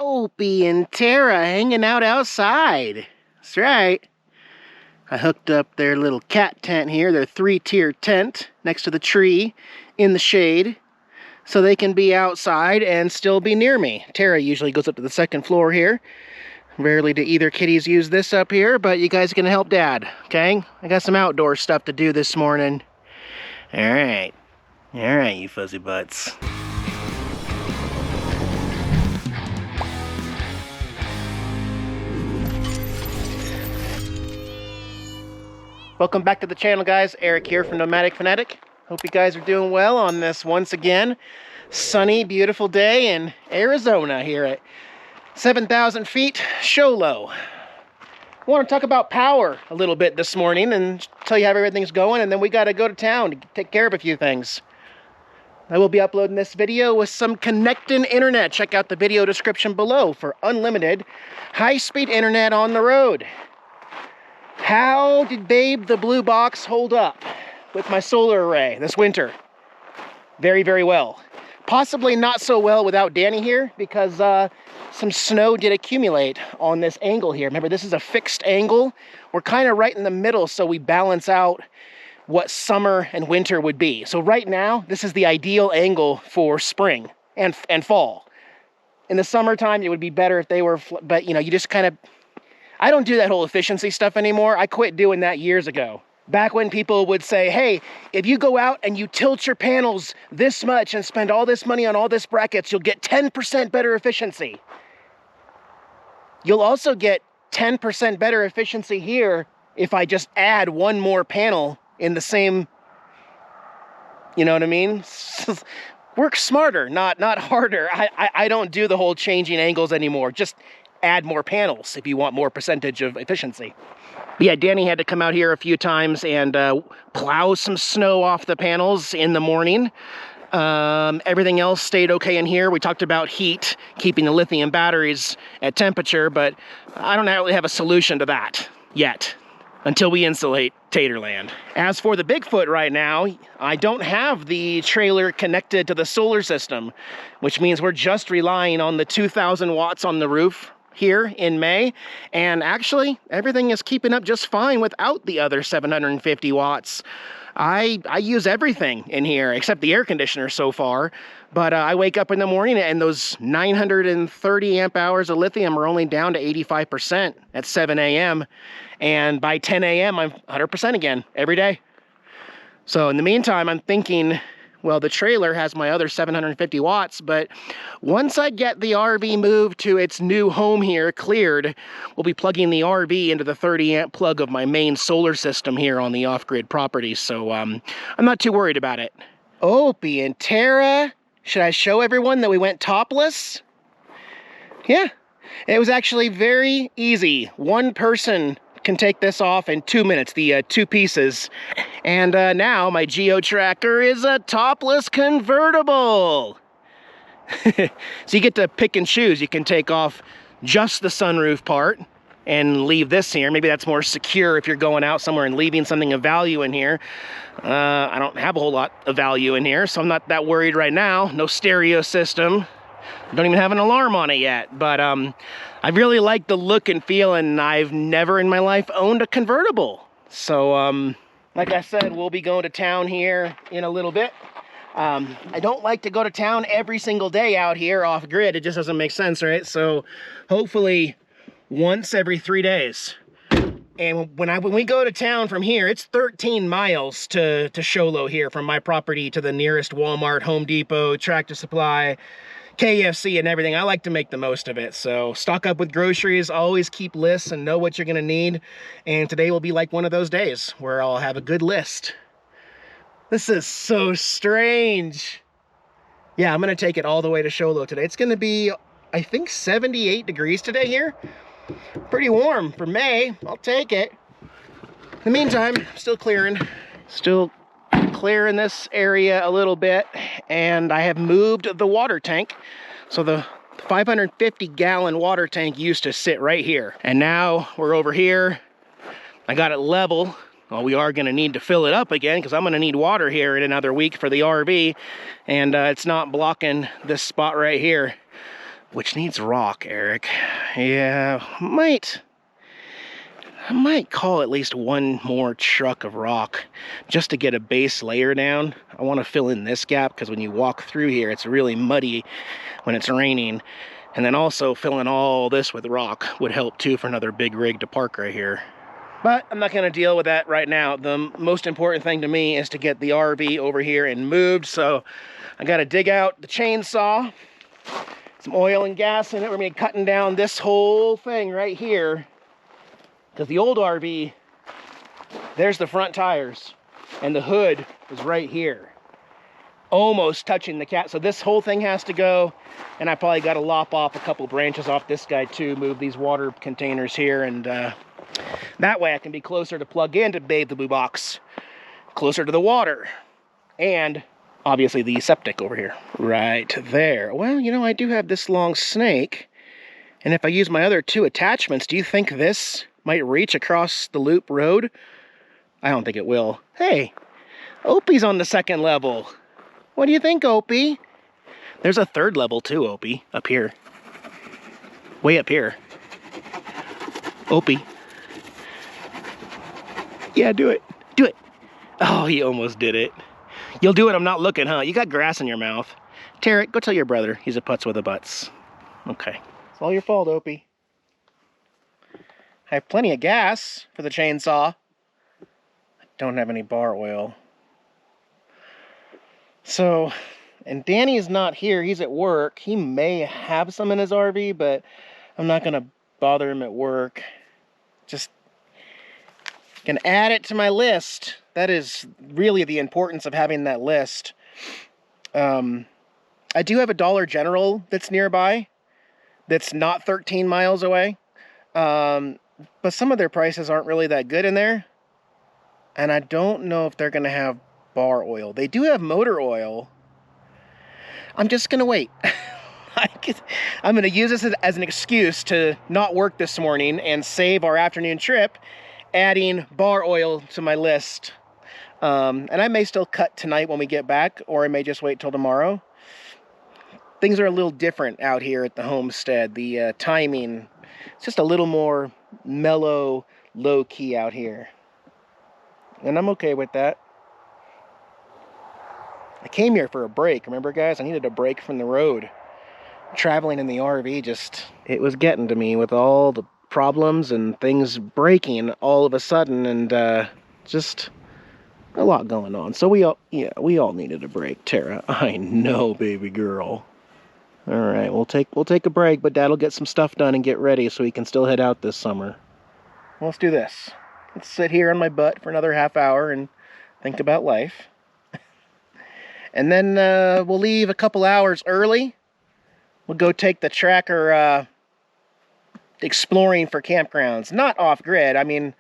Opie and Tara hanging out outside. That's right. I hooked up their little cat tent here, their 3-tier tent next to the tree in the shade, so they can be outside and still be near me. Tara usually goes up to the second floor here. Rarely do either kitties use this up here, but you guys are gonna help Dad, okay? I got some outdoor stuff to do this morning. All right, you fuzzy butts. Welcome back to the channel, guys. Eric here from Nomadic Fanatic. Hope you guys are doing well on this once again sunny, beautiful day in Arizona here at 7,000 feet, show low. I want to talk about power a little bit this morning and tell you how everything's going, and then we got to go to town to take care of a few things. I will be uploading this video with some connecting internet. Check out the video description below for unlimited high-speed internet on the road. How did Babe the Blue Box hold up with my solar array this winter? Very, very well. Possibly not so well without Danny here, because some snow did accumulate on this angle here. Remember, this is a fixed angle. We're kind of right in the middle, so we balance out what summer and winter would be. So right now, this is the ideal angle for spring and fall. In the summertime, it would be better if they were, but you know, you just kind of, I don't do that whole efficiency stuff anymore. I quit doing that years ago. Back when people would say, hey, if you go out and you tilt your panels this much and spend all this money on all this brackets, you'll get 10% better efficiency. You'll also get 10% better efficiency here if I just add one more panel in the same, you know what I mean? Work smarter, not harder. I don't do the whole changing angles anymore. Just add more panels if you want more percentage of efficiency. But yeah, Danny had to come out here a few times and plow some snow off the panels in the morning. Everything else stayed okay in here. We talked about heat, keeping the lithium batteries at temperature, but I don't really have a solution to that yet until we insulate Taterland. As for the Bigfoot right now, I don't have the trailer connected to the solar system, which means we're just relying on the 2,000 watts on the roof here in May, and actually everything is keeping up just fine without the other 750 watts. I use everything in here except the air conditioner so far, but I wake up in the morning and those 930 amp hours of lithium are only down to 85% at 7 a.m. and by 10 a.m. I'm 100% again every day. So in the meantime, I'm thinking, well, the trailer has my other 750 watts, but once I get the RV moved to its new home here cleared, we'll be plugging the RV into the 30 amp plug of my main solar system here on the off-grid property, so I'm not too worried about it. Opie and Tara, should I show everyone that we went topless? Yeah, it was actually very easy. One person can take this off in 2 minutes, the 2 pieces. And now my Geo Tracker is a topless convertible. So you get to pick and choose. You can take off just the sunroof part and leave this here. Maybe that's more secure if you're going out somewhere and leaving something of value in here. I don't have a whole lot of value in here, so I'm not that worried right now. No stereo system. Don't even have an alarm on it yet, but I really like the look and feel, and I've never in my life owned a convertible. So like I said, we'll be going to town here in a little bit. I don't like to go to town every single day out here off grid. It just doesn't make sense, right? So hopefully once every 3 days. And when we go to town from here, it's 13 miles to Show Low here from my property to the nearest Walmart, Home Depot, Tractor Supply, KFC and everything. I like to make the most of it. So stock up with groceries, always keep lists and know what you're gonna need. And today will be like one of those days where I'll have a good list. This is so strange. Yeah, I'm gonna take it all the way to Show Low today. It's gonna be, I think, 78 degrees today here. Pretty warm for May. I'll take it. In the meantime, still clearing this area a little bit, and I have moved the water tank. So the 550 gallon water tank used to sit right here, and now we're over here. I got it level. Well, we are going to need to fill it up again because I'm going to need water here in another week for the RV, and it's not blocking this spot right here. which needs rock, Eric. Yeah, I might call at least one more truck of rock just to get a base layer down. I want to fill in this gap because when you walk through here, it's really muddy when it's raining. And then also filling all this with rock would help too for another big rig to park right here. But I'm not going to deal with that right now. The most important thing to me is to get the RV over here and moved. So I got to dig out the chainsaw, some oil and gas in it. We're going to be cutting down this whole thing right here. Because the old RV, there's the front tires, and the hood is right here, almost touching the cat. So this whole thing has to go, and I probably got to lop off a couple branches off this guy too, move these water containers here, and that way I can be closer to plug in to Bathe the Boo Box, closer to the water, and obviously the septic over here, right there. Well, you know, I do have this long snake, and if I use my other two attachments, do you think this might reach across the loop road? I don't think it will. Hey, Opie's on the second level. What do you think, Opie? There's a third level too, Opie, up here. Way up here. Opie. Yeah, do it. Do it. Oh, he almost did it. You'll do it, I'm not looking, huh? You got grass in your mouth. Tarek, go tell your brother he's a putz with a butts. Okay. It's all your fault, Opie. I have plenty of gas for the chainsaw. I don't have any bar oil. So, and Danny's not here. He's at work. He may have some in his RV, but I'm not going to bother him at work. Just going to add it to my list. That is really the importance of having that list. I do have a Dollar General that's nearby. That's not 13 miles away. But some of their prices aren't really that good in there. And I don't know if they're going to have bar oil. They do have motor oil. I'm just going to wait. I'm going to use this as an excuse to not work this morning and save our afternoon trip, adding bar oil to my list. And I may still cut tonight when we get back, or I may just wait till tomorrow. Things are a little different out here at the homestead. The timing, it's just a little more mellow, low-key out here. And I'm okay with that. I came here for a break. Remember, guys? I needed a break from the road. Traveling in the RV just, it was getting to me with all the problems and things breaking all of a sudden, and just a lot going on. So we all needed a break, Tara. I know, baby girl. All right, we'll take a break, but Dad'll get some stuff done and get ready so he can still head out this summer. Let's do this. Let's sit here on my butt for another half hour and think about life. And then we'll leave a couple hours early. We'll go take the tracker exploring for campgrounds. Not off-grid. I mean,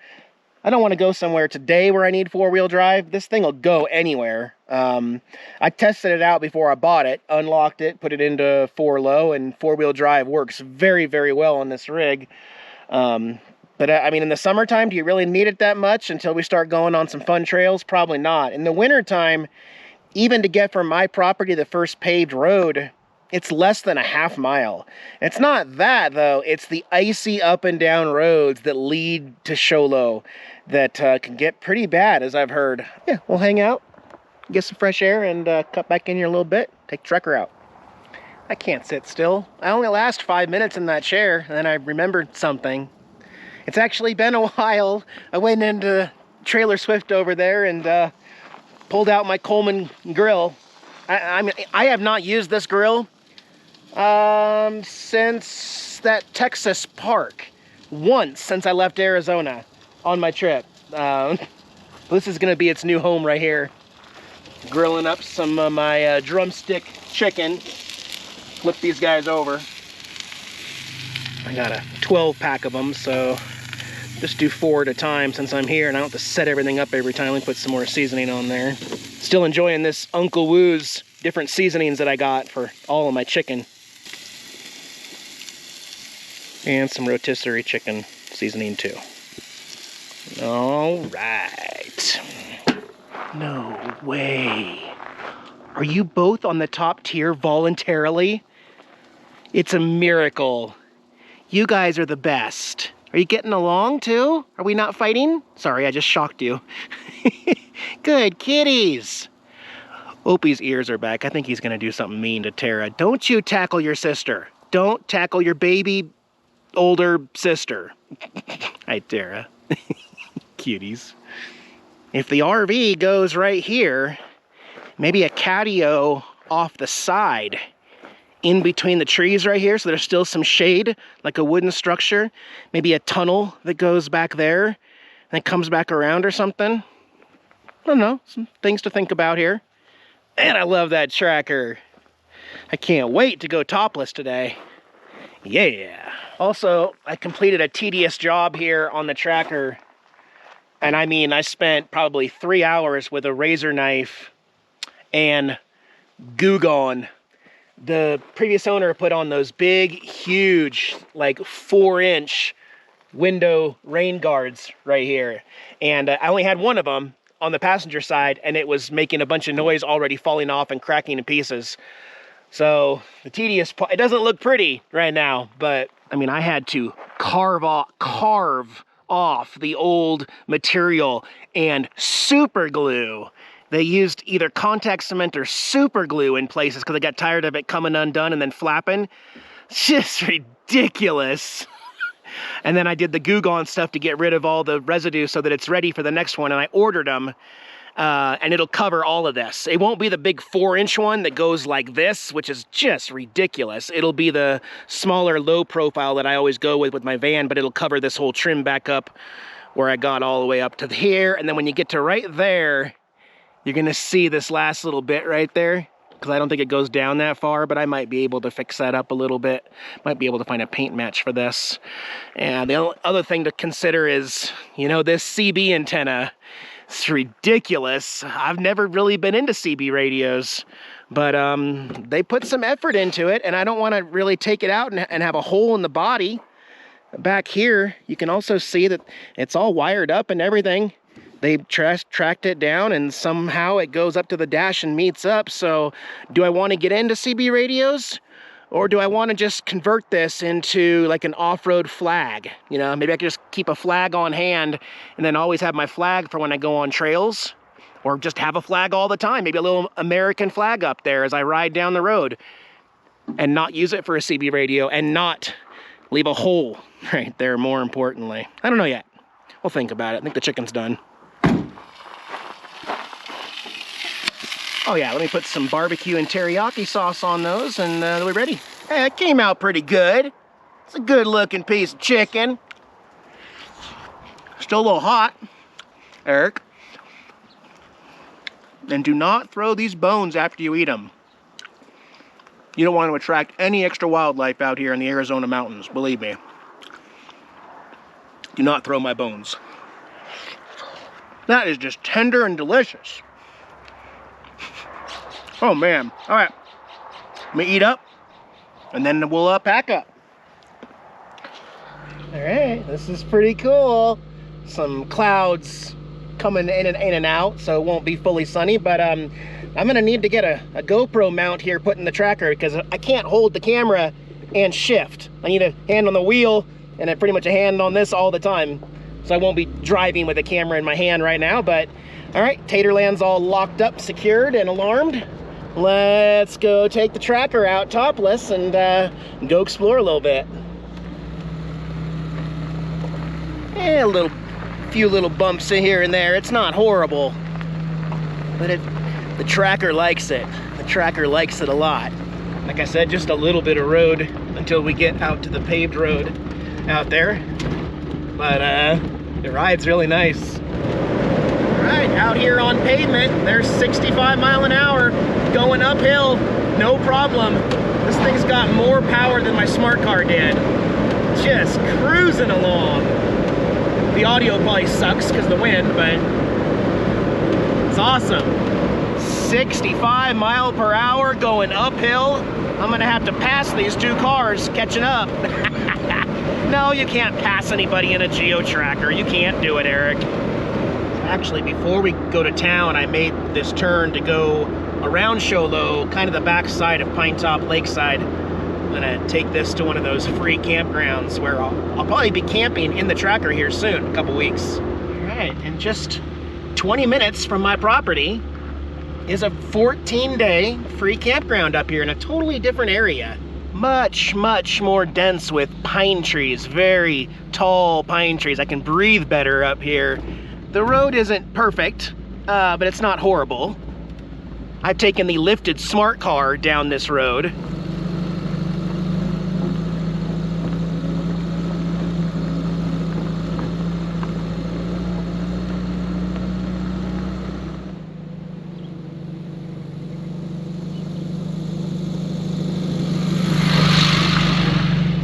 I don't want to go somewhere today where I need four-wheel drive. This thing will go anywhere. I tested it out before I bought it, unlocked it, put it into 4-low, and four-wheel drive works very, very well on this rig. But I mean, in the summertime, do you really need it that much until we start going on some fun trails? Probably not. In the wintertime, even to get from my property to the first paved road, it's less than a half mile. It's not that, though. It's the icy up and down roads that lead to Sholo that can get pretty bad, as I've heard. Yeah, we'll hang out, get some fresh air, and cut back in here a little bit, take the tracker out. I can't sit still. I only last 5 minutes in that chair, and then I remembered something. It's actually been a while. I went into Trailer Swift over there and pulled out my Coleman grill. I mean, I have not used this grill since that Texas park. Once since I left Arizona on my trip. This is going to be its new home right here. Grilling up some of my drumstick chicken. Flip these guys over. I got a 12 pack of them, so just do 4 at a time since I'm here and I don't have to set everything up every time we put some more seasoning on there. Still enjoying this Uncle Woo's different seasonings that I got for all of my chicken. And some rotisserie chicken seasoning too. All right. No way. Are you both on the top tier voluntarily? It's a miracle. You guys are the best. Are you getting along too? Are we not fighting? Sorry, I just shocked you. Good kitties. Opie's ears are back. I think he's gonna do something mean to Tara. Don't you tackle your sister. Don't tackle your baby older sister. Hi, Tara. Cuties. If the RV goes right here, maybe a catio off the side in between the trees right here, so there's still some shade, like a wooden structure. Maybe a tunnel that goes back there and then comes back around or something. I don't know, some things to think about here. And I love that tracker. I can't wait to go topless today. Yeah. Also, I completed a tedious job here on the tracker. And I mean, I spent probably 3 hours with a razor knife and Goo Gone. The previous owner put on those big, huge, like 4-inch window rain guards right here. And I only had one of them on the passenger side, and it was making a bunch of noise already falling off and cracking to pieces. So the tedious part, it doesn't look pretty right now, but I mean, I had to carve off the old material and super glue. They used either contact cement or super glue in places because I got tired of it coming undone and then flapping. It's just ridiculous. And then I did the Goo Gone stuff to get rid of all the residue so that it's ready for the next one. And I ordered them, and it'll cover all of this. It won't be the big 4-inch one that goes like this, which is just ridiculous. It'll be the smaller, low profile that I always go with my van, but it'll cover this whole trim back up where I got all the way up to here. And then when you get to right there, you're gonna see this last little bit right there, because I don't think it goes down that far, but I might be able to fix that up a little bit. Might be able to find a paint match for this. And the other thing to consider is, you know, this CB antenna. It's ridiculous. I've never really been into CB radios, but they put some effort into it, and I don't want to really take it out and have a hole in the body. Back here, you can also see that it's all wired up and everything. They tracked it down, and somehow it goes up to the dash and meets up. So do I want to get into CB radios, or do I want to just convert this into like an off-road flag? You know, maybe I could just keep a flag on hand and then always have my flag for when I go on trails, or just have a flag all the time. Maybe a little American flag up there as I ride down the road, and not use it for a CB radio and not leave a hole right there, more importantly. I don't know yet. We'll think about it. I think the chicken's done. Oh yeah, let me put some barbecue and teriyaki sauce on those, and we're ready. Hey, it came out pretty good. It's a good looking piece of chicken. Still a little hot, Eric. And do not throw these bones after you eat them. You don't want to attract any extra wildlife out here in the Arizona mountains, believe me. Do not throw my bones. That is just tender and delicious. Oh man, all right. Let me eat up, and then we'll pack up. All right, this is pretty cool. Some clouds coming in and out, so it won't be fully sunny, but I'm gonna need to get a GoPro mount here put in the tracker, because I can't hold the camera and shift. I need a hand on the wheel and pretty much a hand on this all the time. So I won't be driving with a camera in my hand right now, but all right, Taterland's all locked up, secured, and alarmed. Let's go take the tracker out topless and go explore a little bit. And a few little bumps in here and there. It's not horrible, but the tracker likes it. The tracker likes it a lot. Like I said, just a little bit of road until we get out to the paved road out there. But it rides really nice. All right, out here on pavement, there's 65 mile an hour going uphill, no problem. This thing's got more power than my smart car did. Just cruising along. The audio probably sucks because of the wind, but it's awesome. 65 mile per hour going uphill. I'm gonna have to pass these two cars catching up. No, you can't pass anybody in a geo-tracker. You can't do it, Eric. Actually, before we go to town, I made this turn to go around Show Low, kind of the back side of Pine Top Lakeside. I'm gonna take this to one of those free campgrounds where I'll probably be camping in the tracker here soon, a couple weeks. All right, and just 20 minutes from my property is a 14-day free campground up here in a totally different area. Much, much more dense with pine trees, very tall pine trees. I can breathe better up here. The road isn't perfect, but it's not horrible. I've taken the lifted smart car down this road.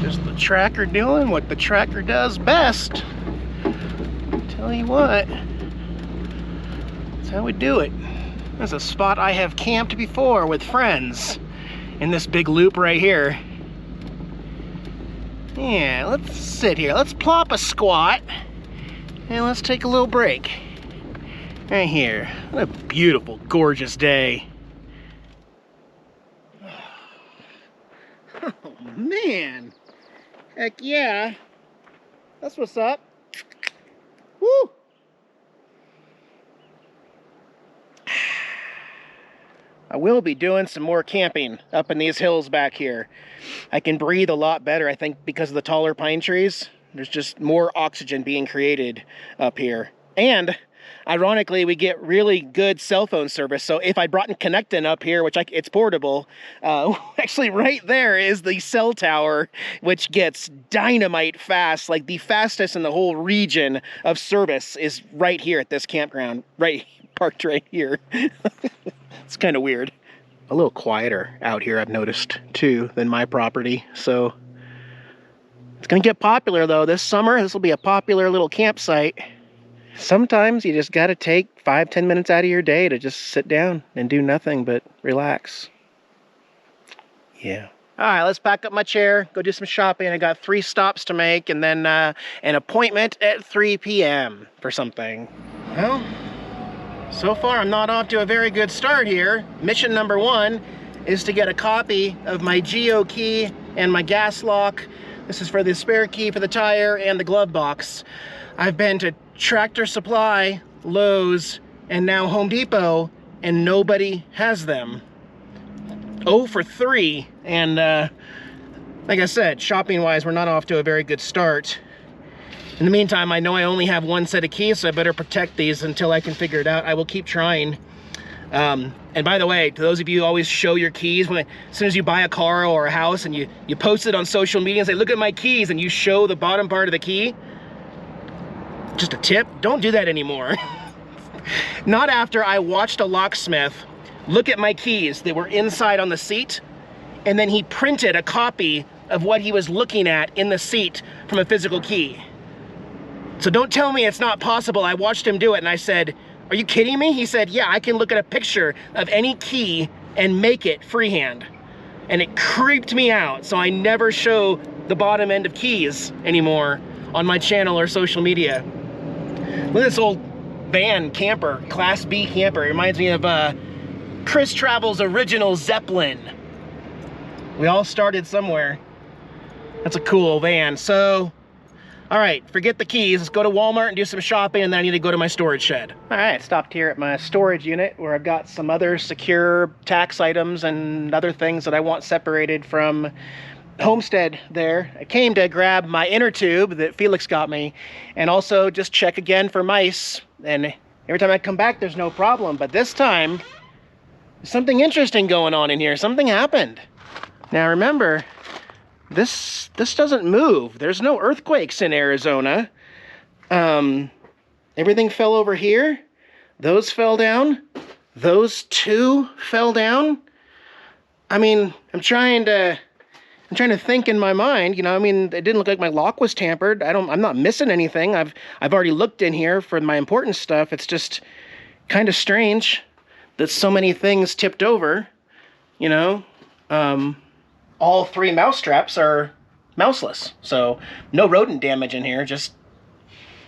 Just the tracker doing what the tracker does best. Tell you what, that's how we do it. There's a spot I have camped before with friends in this big loop right here. Yeah, let's sit here. Let's plop a squat and let's take a little break. Right here. What a beautiful, gorgeous day. Oh, man. Heck yeah. That's what's up. Woo! I will be doing some more camping up in these hills back here. I can breathe a lot better, I think, because of the taller pine trees. There's just more oxygen being created up here. And ironically, we get really good cell phone service. So if I brought in Canadien up here, which it's portable, actually right there is the cell tower, which gets dynamite fast. Like the fastest in the whole region of service is right here at this campground, right parked right here. It's kind of weird. A little quieter out here, I've noticed, too, than my property. So it's going to get popular, though. This summer, this will be a popular little campsite. Sometimes you just got to take 5-10 minutes out of your day to just sit down and do nothing but relax. Yeah. All right, let's pack up my chair, go do some shopping. I got 3 stops to make, and then an appointment at 3 p.m. for something. Well, so far, I'm not off to a very good start here. Mission number 1 is to get a copy of my Geo key and my gas lock. This is for the spare key for the tire and the glove box. I've been to Tractor Supply, Lowe's, and now Home Depot, and nobody has them. 0 for 3, and like I said, shopping-wise, we're not off to a very good start. In the meantime, I know I only have 1 set of keys, so I better protect these until I can figure it out. I will keep trying. And by the way, to those of you who always show your keys, as soon as you buy a car or a house and you post it on social media and say, look at my keys, and you show the bottom part of the key, just a tip, don't do that anymore. Not after I watched a locksmith look at my keys that were inside on the seat, and then he printed a copy of what he was looking at in the seat from a physical key. So don't tell me it's not possible. I watched him do it and I said, are you kidding me? He said, yeah, I can look at a picture of any key and make it freehand. And it creeped me out, so I never show the bottom end of keys anymore on my channel or social media. Look at this old van camper, Class B camper. It reminds me of Chris Travel's original Zeppelin. We all started somewhere. That's a cool van. So, all right, forget the keys. Let's go to Walmart and do some shopping, and then I need to go to my storage shed. All right, stopped here at my storage unit where I've got some other secure tax items and other things that I want separated from homestead there. I came to grab my inner tube that Felix got me, and also just check again for mice. And every time I come back, there's no problem. But this time, there's something interesting going on in here. Something happened. Now remember, this doesn't move. There's no earthquakes in Arizona. Everything fell over here. Those fell down. Those 2 fell down. I mean, I'm trying to think in my mind, you know, I mean, it didn't look like my lock was tampered. I'm not missing anything. I've already looked in here for my important stuff. It's just kind of strange that so many things tipped over, you know. All 3 mouse traps are mouseless, so no rodent damage in here, just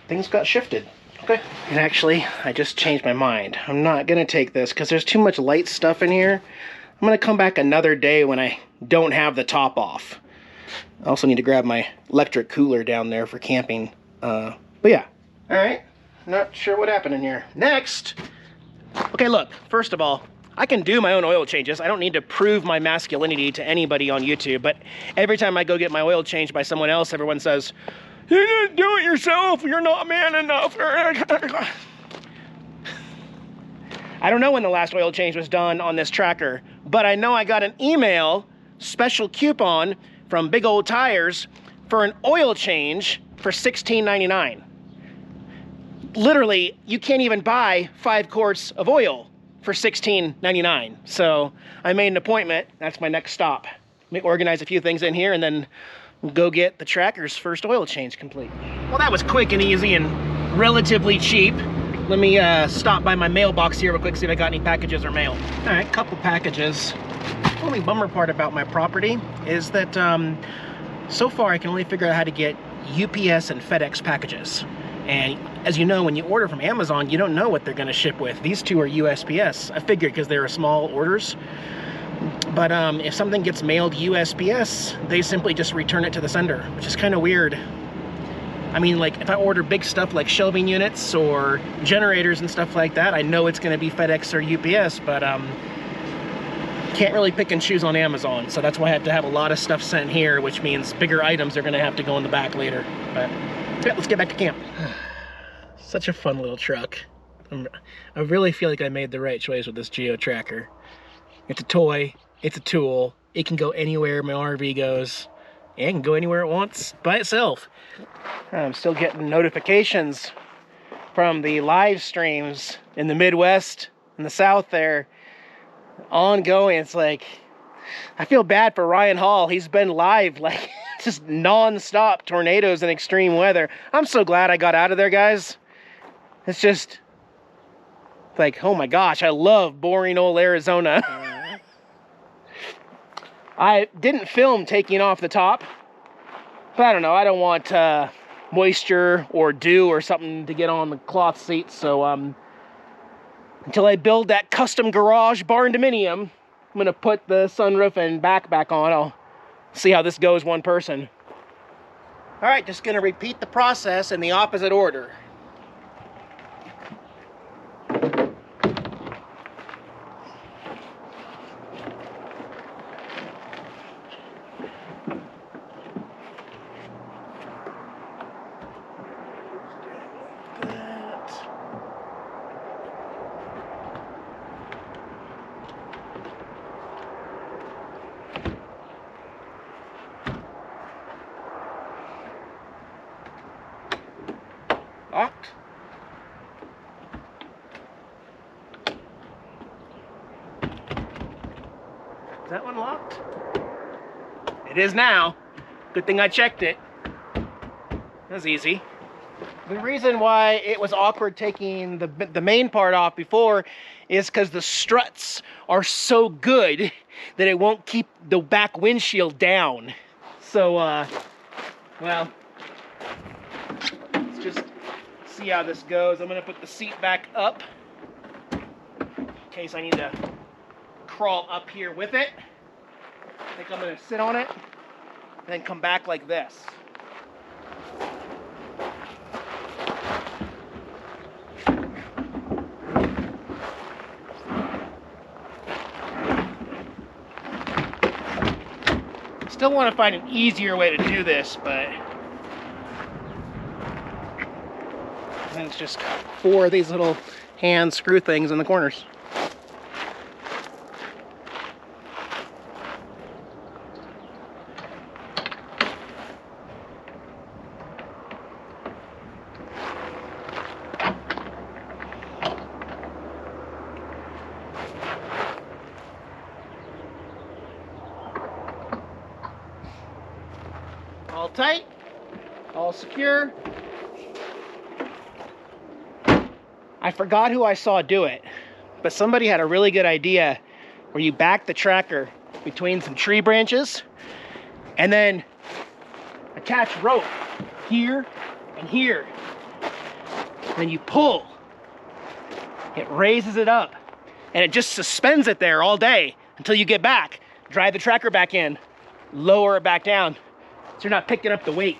things got shifted. Okay. And actually, I just changed my mind. I'm not gonna take this because there's too much light stuff in here. I'm gonna come back another day when I don't have the top off. I also need to grab my electric cooler down there for camping. But yeah. All right. Not sure what happened in here. Next. Okay, look. First of all, I can do my own oil changes. I don't need to prove my masculinity to anybody on YouTube. But every time I go get my oil changed by someone else, everyone says, "You didn't do it yourself. You're not man enough." I don't know when the last oil change was done on this tracker, but I know I got an email, special coupon from Big Old Tires for an oil change for $16.99. Literally, you can't even buy 5 quarts of oil for $16.99. So I made an appointment. That's my next stop. Let me organize a few things in here and then go get the tracker's first oil change complete. Well, that was quick and easy and relatively cheap. Let me stop by my mailbox here real quick, see if I got any packages or mail. All right, couple packages. The only bummer part about my property is that so far I can only figure out how to get UPS and FedEx packages. And as you know, when you order from Amazon, you don't know what they're gonna ship with. These two are USPS. I figured because they're small orders. But if something gets mailed USPS, they simply just return it to the sender, which is kind of weird. I mean, like, if I order big stuff like shelving units or generators and stuff like that, I know it's going to be FedEx or UPS, but can't really pick and choose on Amazon. So that's why I have to have a lot of stuff sent here, which means bigger items are going to have to go in the back later. But yeah, let's get back to camp. Such a fun little truck. I really feel like I made the right choice with this Geo Tracker. It's a toy, it's a tool, it can go anywhere my RV goes. It can go anywhere it wants by itself. I'm still getting notifications from the live streams in the Midwest and the South there. Ongoing. It's like, I feel bad for Ryan Hall. He's been live like just non-stop tornadoes and extreme weather. I'm so glad I got out of there, guys. It's just like, oh my gosh, I love boring old Arizona. I didn't film taking off the top, but I don't know, I don't want moisture or dew or something to get on the cloth seats, so until I build that custom garage barn dominium, I'm gonna put the sunroof and back on. I'll see how this goes one person. All right, just gonna repeat the process in the opposite order. Locked. Is that one locked? It is now. Good thing I checked it. That was easy. The reason why it was awkward taking the main part off before is because the struts are so good that it won't keep the back windshield down. So, well, let's just see how this goes. I'm gonna put the seat back up in case I need to crawl up here with it. I think I'm gonna sit on it and then come back like this. Still want to find an easier way to do this, but it's just 4 of these little hand screw things in the corners. All tight, all secure. I forgot who I saw do it, but somebody had a really good idea where you back the tracker between some tree branches and then attach rope here and here. And then you pull. It raises it up and it just suspends it there all day until you get back. drive the tracker back in, lower it back down, so you're not picking up the weight.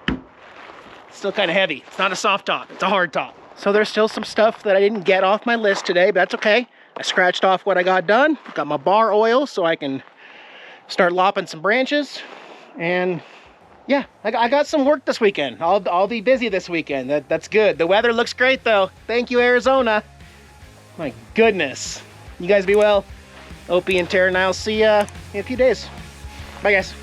It's still kind of heavy. It's not a soft top, it's a hard top. So there's still some stuff that I didn't get off my list today, but that's okay. I scratched off what I got done. Got my bar oil so I can start lopping some branches. And yeah, I got some work this weekend. I'll be busy this weekend. That's good. The weather looks great though. Thank you, Arizona. My goodness. You guys be well. Opie and Tara and I'll see ya in a few days. Bye guys.